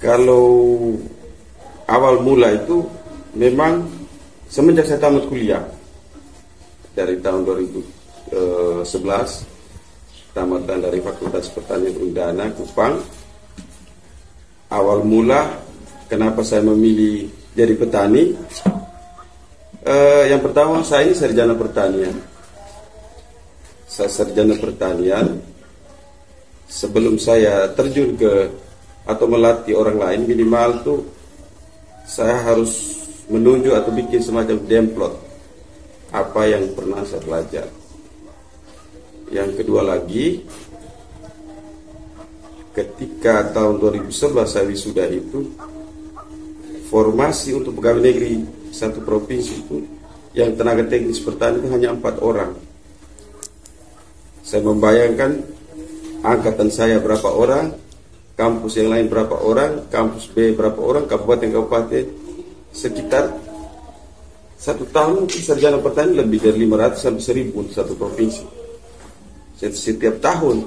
Kalau awal mula itu memang semenjak saya tamat kuliah dari tahun 2011, tamatan dari Fakultas Pertanian Undana Kupang. Awal mula kenapa saya memilih jadi petani? Yang pertama, saya ini sarjana pertanian. Saya sarjana pertanian. Sebelum saya terjun ke atau melatih orang lain, minimal tuh saya harus menunjuk atau bikin semacam demplot apa yang pernah saya pelajari. Yang kedua lagi, ketika tahun 2011 saya wisuda itu, formasi untuk pegawai negeri satu provinsi itu yang tenaga teknis pertanian itu hanya 4 orang. Saya membayangkan angkatan saya berapa orang, kampus yang lain berapa orang, kampus B berapa orang, kabupaten-kabupaten sekitar 1 tahun sarjana petani lebih dari 500 sampai 1000 satu provinsi setiap tahun.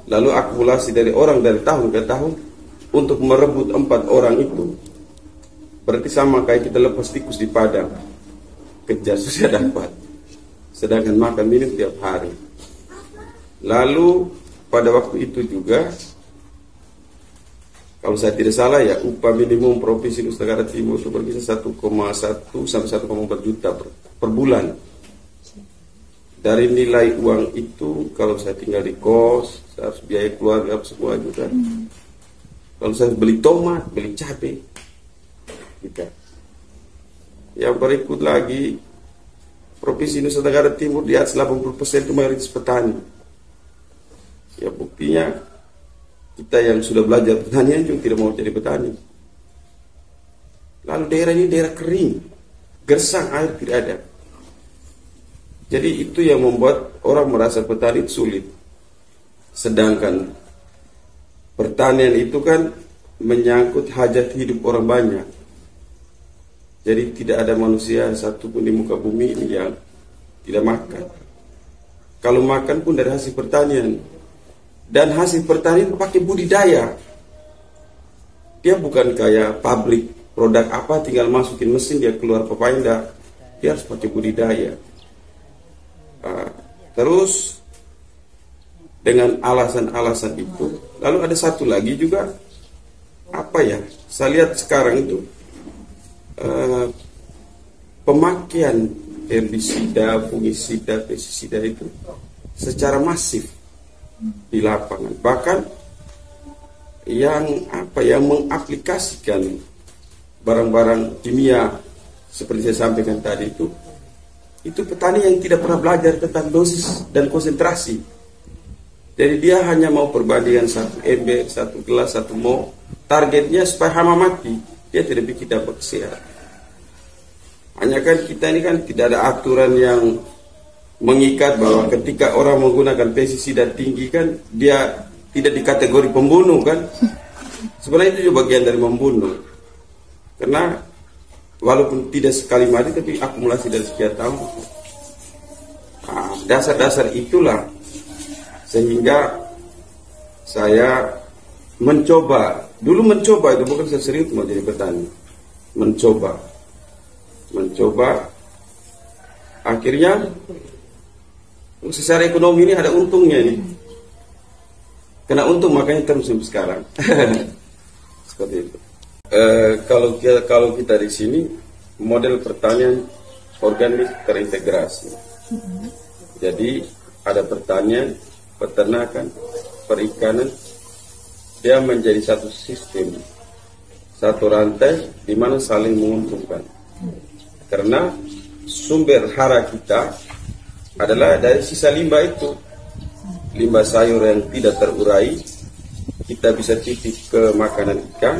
Lalu akumulasi dari orang dari tahun ke tahun untuk merebut 4 orang itu berarti sama kayak kita lepas tikus di padang, kejar susah dapat, sedangkan makan minum tiap hari. Lalu pada waktu itu juga, kalau saya tidak salah ya, upah minimum Provinsi Nusa Tenggara Timur itu berkisar 1,1 sampai 1,4 juta per bulan. Dari nilai uang itu, kalau saya tinggal di kos, saya harus biaya keluarga semua juga. Kalau saya beli tomat, beli cabai, gitu. Yang berikut lagi, Provinsi Nusa Tenggara Timur di atas 80% itu mayoritas petani. Ya buktinya, kita yang sudah belajar pertanian juga tidak mau jadi petani. Lalu daerah ini daerah kering, gersang, air tidak ada. Jadi itu yang membuat orang merasa petani sulit. Sedangkan pertanian itu kan menyangkut hajat hidup orang banyak. Jadi tidak ada manusia satupun di muka bumi ini yang tidak makan. Kalau makan pun dari hasil pertanian. Dan hasil pertanian pakai budidaya. Dia bukan kayak pabrik, produk apa tinggal masukin mesin dia keluar papainda. Dia harus pakai budidaya. Terus dengan alasan-alasan itu, lalu ada satu lagi juga, apa ya, saya lihat sekarang itu pemakaian herbisida, fungisida, pestisida itu secara masif di lapangan. Bahkan yang mengaplikasikan barang-barang kimia seperti saya sampaikan tadi itu petani yang tidak pernah belajar tentang dosis dan konsentrasi. Jadi dia hanya mau perbandingan 1 ember, 1 gelas, 1 mol. Targetnya supaya hama mati. Dia tidak bikin dampak kesehatan. Hanya kan kita ini kan tidak ada aturan yang mengikat bahwa ketika orang menggunakan pestisida tinggi kan dia tidak dikategori pembunuh kan. Sebenarnya itu juga bagian dari membunuh. Karena walaupun tidak sekali mati tapi akumulasi dari sekian tahun. Dasar-dasar itulah sehingga saya mencoba itu bukan saya serius mau jadi petani. Mencoba akhirnya secara ekonomi ini ada untungnya nih. Kena untung makanya terus sampai sekarang. Seperti itu. Kalau kita di sini model pertanian organik terintegrasi. Jadi ada pertanian, peternakan, perikanan, dia menjadi satu sistem, satu rantai di mana saling menguntungkan. Karena sumber hara kita adalah dari sisa limbah itu, limbah sayur yang tidak terurai, kita bisa titip ke makanan ikan.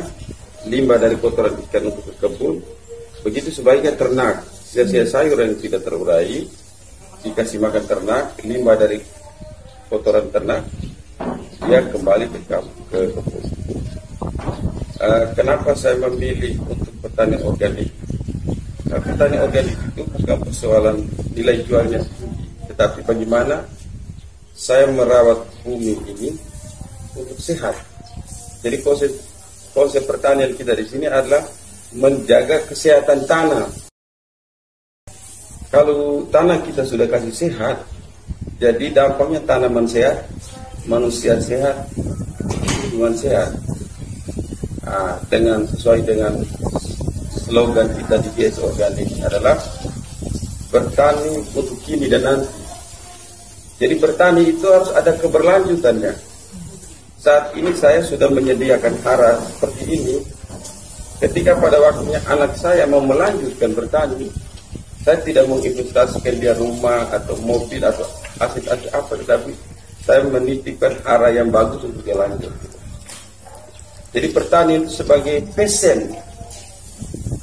Limbah dari kotoran ikan untuk kebun, begitu sebaiknya ternak, sisa-sisa sayur yang tidak terurai dikasih makan ternak, limbah dari kotoran ternak dia kembali ke kebun. Kenapa saya memilih untuk pertanian organik? Pertanian organik itu bukan persoalan nilai jualnya, tetapi bagaimana saya merawat bumi ini untuk sehat. Jadi konsep pertanian kita di sini adalah menjaga kesehatan tanah. Kalau tanah kita sudah kasih sehat, jadi dampaknya tanaman sehat, manusia sehat, lingkungan sehat. Dengan sesuai dengan slogan kita di GS Organik adalah bertani untuk kini dan nanti. Jadi bertani itu harus ada keberlanjutannya. Saat ini saya sudah menyediakan hara seperti ini. Ketika pada waktunya anak saya mau melanjutkan bertani, saya tidak menginvestasikan dia rumah atau mobil atau aset-aset apa, tetapi saya menitipkan hara yang bagus untuk dia lanjut. Jadi pertanian itu sebagai passion,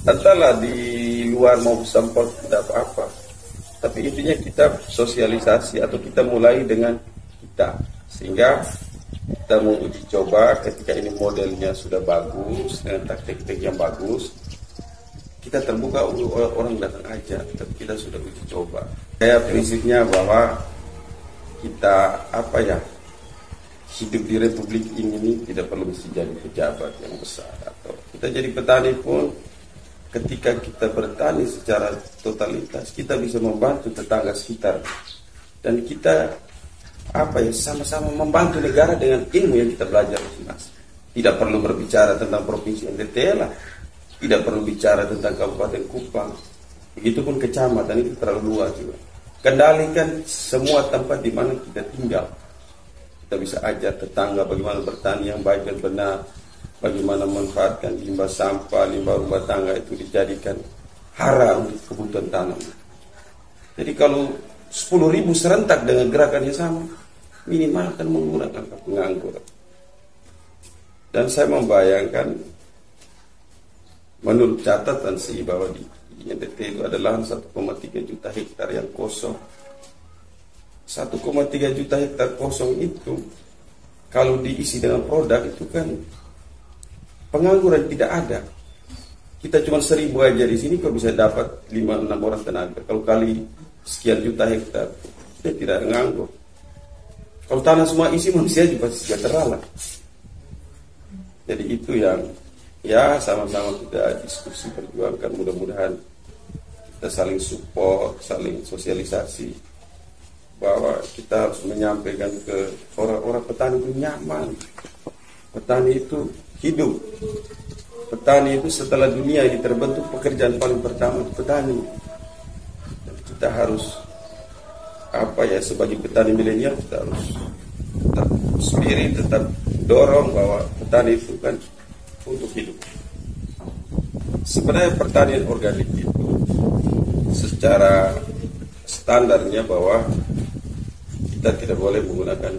entahlah di luar mau sampel tidak apa-apa, tapi intinya kita sosialisasi atau kita mulai dengan kita, sehingga kita mau uji coba. Ketika ini modelnya sudah bagus dengan taktik-taktik yang bagus, kita terbuka untuk orang datang aja, tapi kita sudah uji coba. Saya prinsipnya bahwa kita hidup di Republik ini tidak perlu mesti jadi pejabat yang besar, atau kita jadi petani pun ketika kita bertani secara totalitas kita bisa membantu tetangga sekitar, dan kita sama-sama membantu negara dengan ilmu yang kita belajar masing-masing. Tidak perlu berbicara tentang provinsi NTT lah, tidak perlu bicara tentang Kabupaten Kupang, begitupun kecamatan, itu terlalu luas juga. Kendalikan semua tempat di mana kita tinggal. Kita bisa ajar tetangga bagaimana bertani yang baik dan benar, bagaimana memanfaatkan limbah sampah, limbah rumah tangga itu dijadikan hara untuk kebutuhan tanam. Jadi kalau 10.000 serentak dengan gerakan yang sama, minimal akan menggunakan penganggur. Dan saya membayangkan, menurut catatan sih, bahwa di NTT itu ada lahan 1,3 juta hektar yang kosong. 1,3 juta hektar kosong itu kalau diisi dengan produk itu kan pengangguran tidak ada. Kita cuma 1.000 aja di sini kok bisa dapat 5-6 orang tenaga. Kalau kali sekian juta hektar, kita tidak nganggur. Kalau tanah semua isi, manusia juga sejahtera lah. Jadi itu yang sama-sama kita diskusi perjuangkan. Mudah-mudahan kita saling support, saling sosialisasi, bahwa kita harus menyampaikan ke orang-orang petani itu nyaman. Petani itu hidup. Petani itu setelah dunia ini terbentuk, pekerjaan paling pertama itu petani. Dan kita harus sebagai petani milenial kita harus tetap spirit, tetap dorong bahwa petani itu kan untuk hidup. Sebenarnya pertanian organik itu secara standarnya bahwa kita tidak boleh menggunakan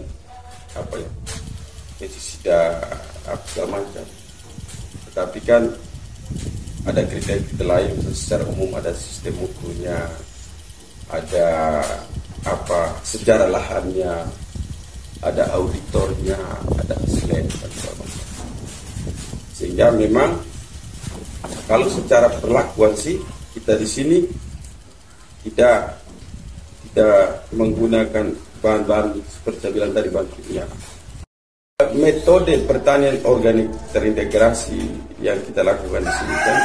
pestisida segala macam. Tetapi kan ada kriteria lain. Secara umum ada sistem mutunya, ada sejarah lahannya, ada auditornya, ada aslen dan segala macam. Sehingga memang kalau secara perlakuan sih kita di sini tidak menggunakan bahan-bahan seperti saya bilang tadi, bahan kimia. Metode pertanian organik terintegrasi yang kita lakukan di sini kan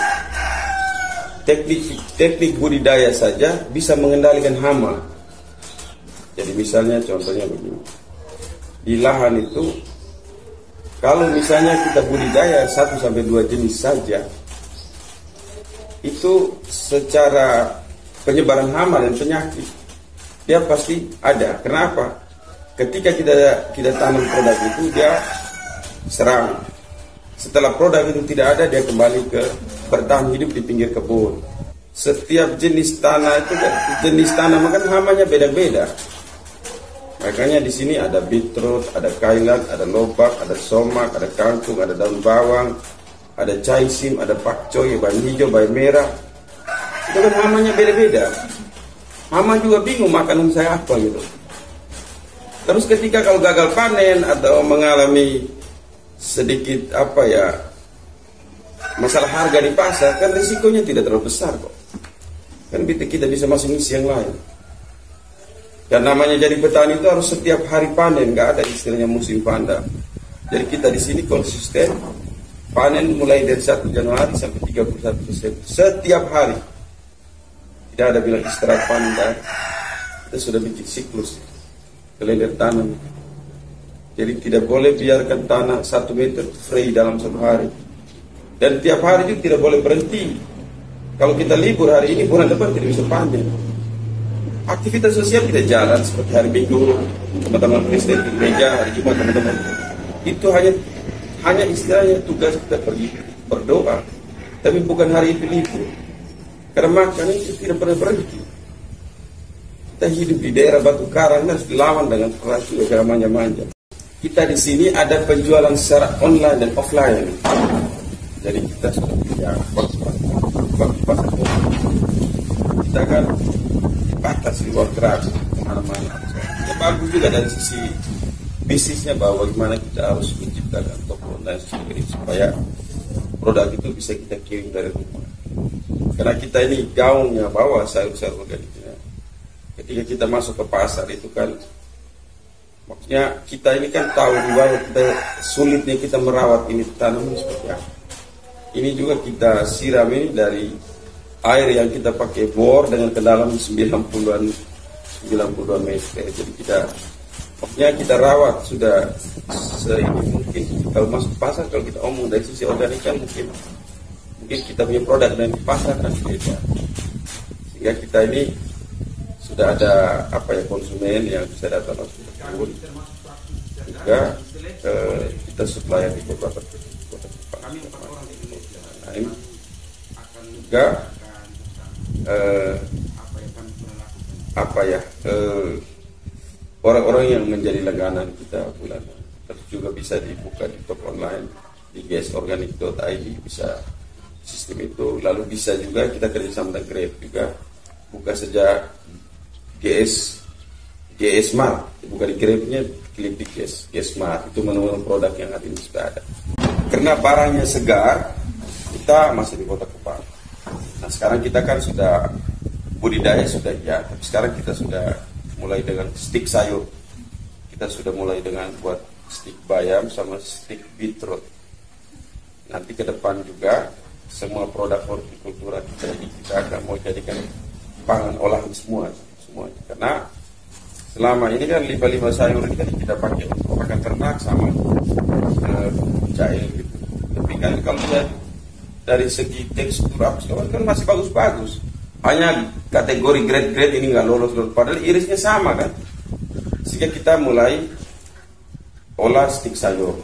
teknik budidaya saja bisa mengendalikan hama. Jadi misalnya contohnya begini, di lahan itu kalau misalnya kita budidaya 1-2 jenis saja, itu secara penyebaran hama dan penyakit dia pasti ada. Kenapa? Ketika kita tanam produk itu, dia serang. Setelah produk itu tidak ada, dia kembali ke bertahan hidup di pinggir kebun. Setiap jenis tanah itu kan, jenis tanaman kan hamanya beda-beda. Makanya di sini ada beetroot, ada kailan, ada lobak, ada somak, ada kangkung, ada daun bawang, ada caisim, ada pakcoy, bayam hijau, bayam merah. Itu kan hamanya beda-beda. Hama juga bingung makanan saya apa gitu. Terus ketika kalau gagal panen atau mengalami sedikit masalah harga di pasar, kan risikonya tidak terlalu besar kok. Kan kita bisa masuk ngisi yang lain. Dan namanya jadi petani itu harus setiap hari panen, nggak ada istilahnya musim panda. Jadi kita di sini konsisten panen mulai dari 1 Januari sampai 31 Desember. Setiap hari. Tidak ada bilang istirahat panen. Kita sudah bikin siklus kelelep tanam. Jadi tidak boleh biarkan tanah 1 meter free dalam 1 hari. Dan tiap hari itu tidak boleh berhenti. Kalau kita libur hari ini, bulan depan tidak bisa panen. Aktivitas sosial kita jalan seperti hari Minggu, teman-teman Kristen di gereja, hari Jumat teman-teman. Itu hanya istilahnya tugas kita pergi berdoa, tapi bukan hari itu libur. Karena makan itu tidak pernah berhenti. Kita hidup di daerah Batu Karang harus dilawan dengan keras juga manja-manja. Kita di sini ada penjualan secara online dan offline. Jadi kita sudah punya pasar. Kita kan batas di luar gerak kemana-mana. Ya, bagus juga dari sisi bisnisnya bahwa bagaimana kita harus menciptakan toko online sendiri supaya produk itu bisa kita kirim dari rumah. Karena kita ini gaungnya bawa sayur-sayur organiknya. Ketika kita masuk ke pasar itu kan, maksudnya kita ini kan tahu bahwa kita sulitnya kita merawat ini tanaman seperti apa. Ini juga kita siram ini dari air yang kita pakai bor dengan kedalaman 90-an meter. Jadi kita rawat sudah seini mungkin. Kalau masuk pasar, kalau kita omong dari sisi organik kan mungkin kita punya produk dan di pasar kan beda. Sehingga kita ini sudah ada konsumen yang bisa datang langsung ke kebun. Juga kita supplier di beberapa kota lain. Juga orang-orang yang menjadi langganan kita bulanan terus juga bisa dibuka di toko online di gsorganic.id, bisa sistem itu. Lalu bisa juga kita kerjasama dengan Grab juga buka sejak GS Smart, bukan di Grabnya, klik di GS Smart, itu menu produk yang hari ini sudah ada. Karena barangnya segar, kita masih di Kota Kupang. Nah sekarang kita kan sudah budidaya sudah ya, tapi sekarang kita sudah mulai dengan stik sayur. Kita sudah mulai dengan buat stik bayam sama stik beetroot. Nanti ke depan juga semua produk hortikultura kita akan mau jadikan pangan olahan semuanya. Karena selama ini kan limbah-limbah sayur ini kan kita pakai untuk pakan ternak sama cair gitu. Tapi kan kalau dari segi tekstur apa kan masih bagus-bagus. Hanya kategori grade ini nggak lolos, padahal irisnya sama kan. Sehingga kita mulai olah stik sayur.